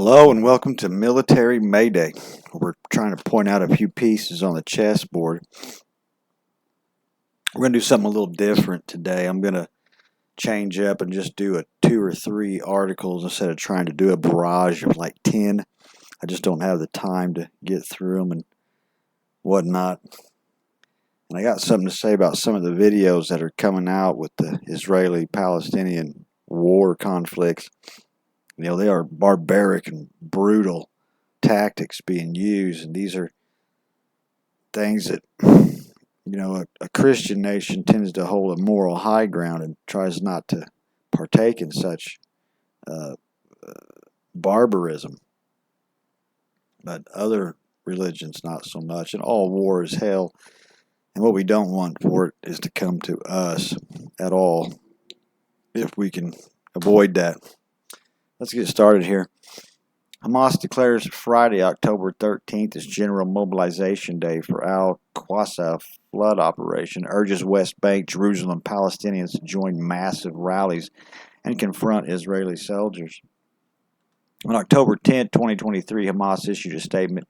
Hello and welcome to Military Mayday. We're trying to point out a few pieces on the chessboard. We're going to do something a little different today. I'm going to change up and just do 2 or 3 articles instead of trying to do a barrage of like 10. I just don't have the time to get through them and whatnot. And I got something to say about some of the videos that are coming out with the Israeli-Palestinian war conflicts. You know, they are barbaric and brutal tactics being used, and these are things that, you know, a Christian nation tends to hold a moral high ground and tries not to partake in such barbarism. But other religions, not so much. And all war is hell, and what we don't want for it is to come to us at all, if we can avoid that. Let's get started here. Hamas declares Friday, October 13th, as General Mobilization Day for Al-Aqsa Flood Operation, urges West Bank, Jerusalem Palestinians to join massive rallies and confront Israeli soldiers. On October 10, 2023, Hamas issued a statement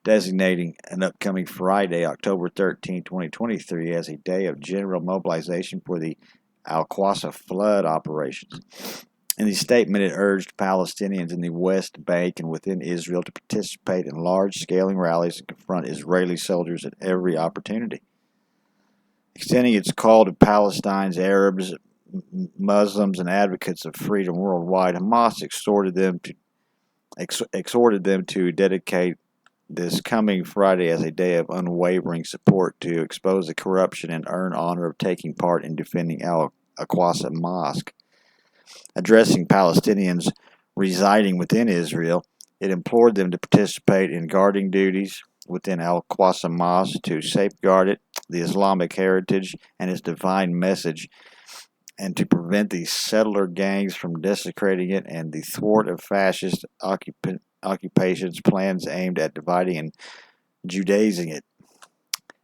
designating an upcoming Friday, October 13, 2023, as a day of general mobilization for the Al-Aqsa Flood operations. In the statement, it urged Palestinians in the West Bank and within Israel to participate in large-scale rallies and confront Israeli soldiers at every opportunity. Extending its call to Palestine's Arabs, Muslims, and advocates of freedom worldwide, Hamas exhorted them to dedicate this coming Friday as a day of unwavering support to expose the corruption and earn honor of taking part in defending Al-Aqsa Mosque. Addressing Palestinians residing within Israel, it implored them to participate in guarding duties within Al-Aqsa Mosque to safeguard it, the Islamic heritage, and its divine message, and to prevent the settler gangs from desecrating it and the thwart of fascist occupation's plans aimed at dividing and Judaizing it,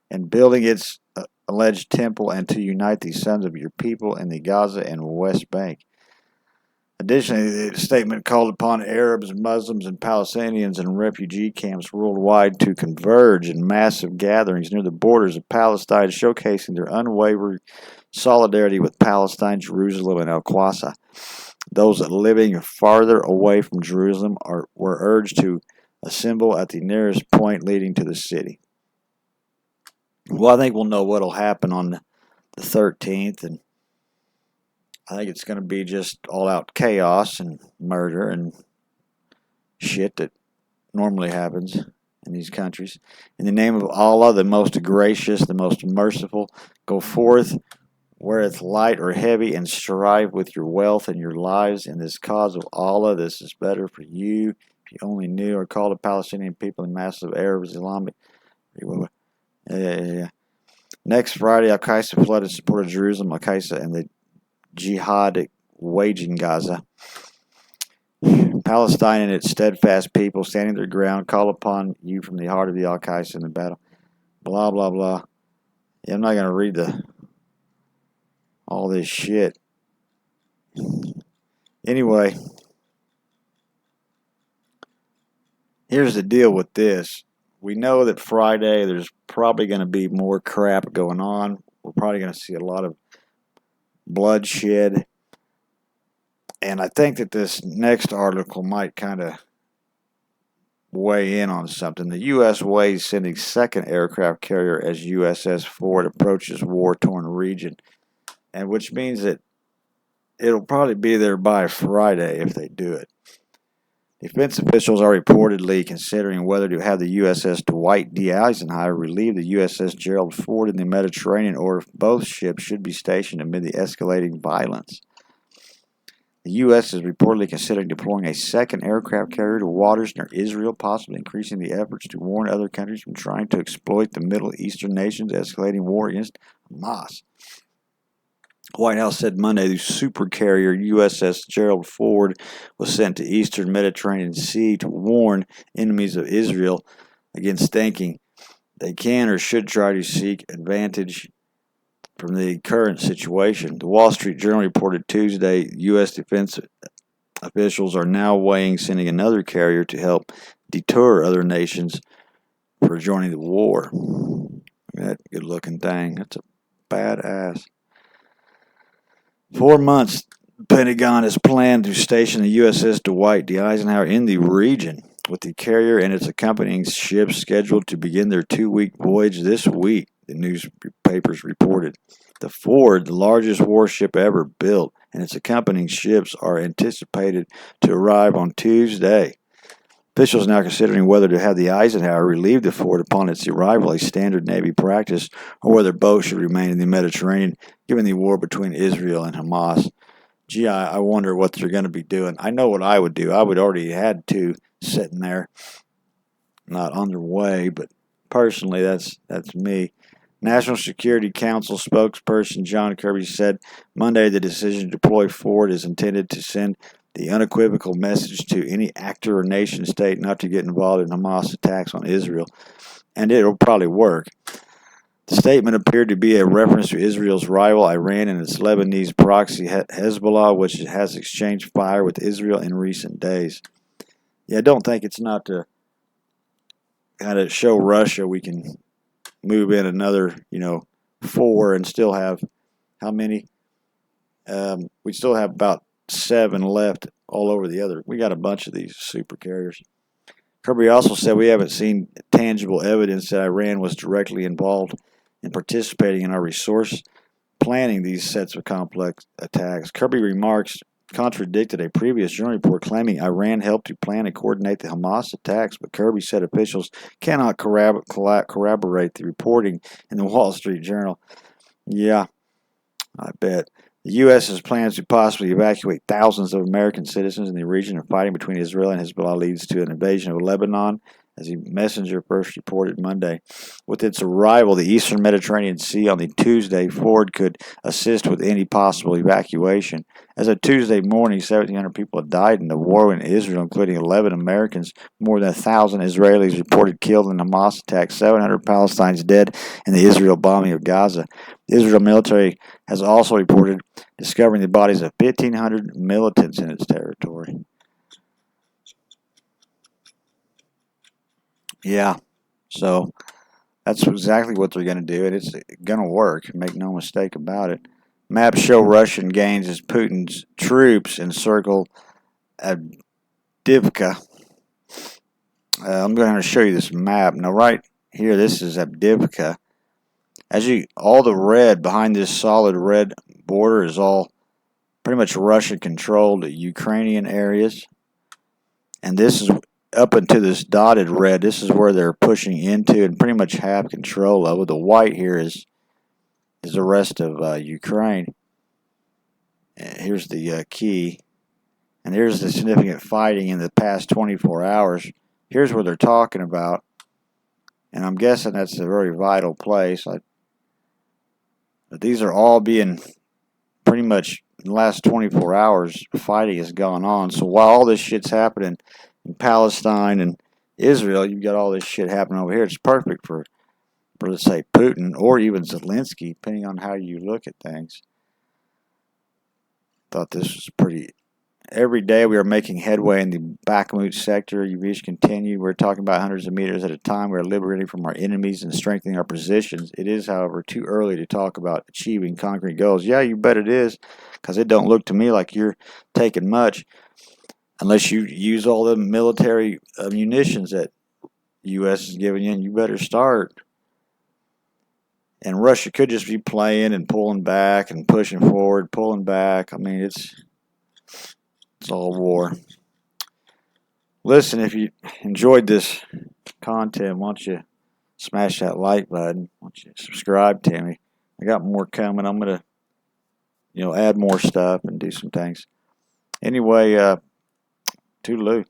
and building its alleged temple, and to unite the sons of your people in the Gaza and West Bank. Additionally, the statement called upon Arabs, Muslims, and Palestinians in refugee camps worldwide to converge in massive gatherings near the borders of Palestine, showcasing their unwavering solidarity with Palestine, Jerusalem, and Al-Aqsa. Those living farther away from Jerusalem were urged to assemble at the nearest point leading to the city. Well, I think we'll know what will happen on the 13th, and I think it's going to be just all-out chaos and murder and shit that normally happens in these countries. In the name of Allah, the most gracious, the most merciful, go forth, weareth light or heavy, and strive with your wealth and your lives in this cause of Allah. This is better for you. If you only knew, or called the Palestinian people and massive Arabs, Islamic. Next Friday, Al-Aqsa flooded support of Jerusalem, Al-Aqsa, and the jihad waging Gaza. Palestine and its steadfast people standing their ground call upon you from the heart of the Al-Aqsa in the battle. Blah, blah, blah. Yeah, I'm not going to read all this shit. Anyway, here's the deal with this. We know that Friday there's probably going to be more crap going on. We're probably going to see a lot of bloodshed, and I think that this next article might kind of weigh in on something. The U.S. weighs sending second aircraft carrier as USS Ford approaches war-torn region, and which means that it'll probably be there by Friday if they do it. Defense officials are reportedly considering whether to have the USS Dwight D. Eisenhower relieve the USS Gerald Ford in the Mediterranean, or if both ships should be stationed amid the escalating violence. The U.S. is reportedly considering deploying a second aircraft carrier to waters near Israel, possibly increasing the efforts to warn other countries from trying to exploit the Middle Eastern nations' escalating war against Hamas. White House said Monday the supercarrier USS Gerald Ford was sent to eastern Mediterranean Sea to warn enemies of Israel against thinking they can or should try to seek advantage from the current situation. The Wall Street Journal reported Tuesday U.S. Defense Officials are now weighing sending another carrier to help deter other nations for joining the war. That good-looking thing. That's a badass. 4 months, the Pentagon has planned to station the USS Dwight D. Eisenhower in the region, with the carrier and its accompanying ships scheduled to begin their 2-week voyage this week, the newspapers reported. The Ford, the largest warship ever built, and its accompanying ships are anticipated to arrive on Tuesday. Officials are now considering whether to have the Eisenhower relieve the Ford upon its arrival, a standard Navy practice, or whether both should remain in the Mediterranean, given the war between Israel and Hamas. Gee, I wonder what they're going to be doing. I know what I would do. I would already had two sitting there, not on their way, but personally, that's me. National Security Council spokesperson John Kirby said Monday the decision to deploy Ford is intended to send the unequivocal message to any actor or nation state not to get involved in Hamas attacks on Israel, and it'll probably work. The statement appeared to be a reference to Israel's rival Iran and its Lebanese proxy Hezbollah, which has exchanged fire with Israel in recent days. Yeah, I don't think it's not to kind of show Russia we can move in another, 4 and still have, how many? We still have about 7 left all over the other. We got a bunch of these super carriers. Kirby also said we haven't seen tangible evidence that Iran was directly involved in participating in our resource planning these sets of complex attacks. Kirby remarks contradicted a previous journal report claiming Iran helped to plan and coordinate the Hamas attacks, but Kirby said officials cannot corroborate the reporting in the Wall Street Journal. Yeah, I bet. The U.S. has plans to possibly evacuate thousands of American citizens in the region, and fighting between Israel and Hezbollah leads to an invasion of Lebanon, as the Messenger first reported Monday. With its arrival, the eastern Mediterranean Sea on the Tuesday, Ford could assist with any possible evacuation. As of Tuesday morning, 1,700 people had died in the war in Israel, including 11 Americans, more than 1,000 Israelis reported killed in Hamas attacks, 700 Palestinians dead in the Israel bombing of Gaza. The Israel military has also reported discovering the bodies of 1,500 militants in its territory. Yeah, so that's exactly what they're going to do, and it's going to work. Make no mistake about it. Maps show Russian gains as Putin's troops encircle Avdiivka. I'm going to show you this map. Now, right here, this is Avdiivka. All the red behind this solid red border is all pretty much Russian-controlled Ukrainian areas, and this is up into this dotted red. This is where they're pushing into and pretty much have control of. The white here is the rest of Ukraine. And here's the key, and here's the significant fighting in the past 24 hours. Here's what they're talking about, and I'm guessing that's a very vital place. But these are all being pretty much in the last 24 hours, fighting has gone on. So while all this shit's happening in Palestine and Israel, you've got all this shit happening over here. It's perfect for let's say, Putin or even Zelensky, depending on how you look at things. Thought this was pretty. Every day we are making headway in the Bakhmut sector. Yvish continued. We're talking about hundreds of meters at a time. We're liberating from our enemies and strengthening our positions. It is, however, too early to talk about achieving concrete goals. Yeah, you bet it is, because it don't look to me like you're taking much unless you use all the military munitions that U.S. is giving you, and you better start. And Russia could just be playing and pulling back and pushing forward, pulling back. I mean, it's all war. Listen, if you enjoyed this content, why don't you smash that like button? Why don't you subscribe to me? I got more coming. I'm going to, add more stuff and do some things. Anyway, toodaloo.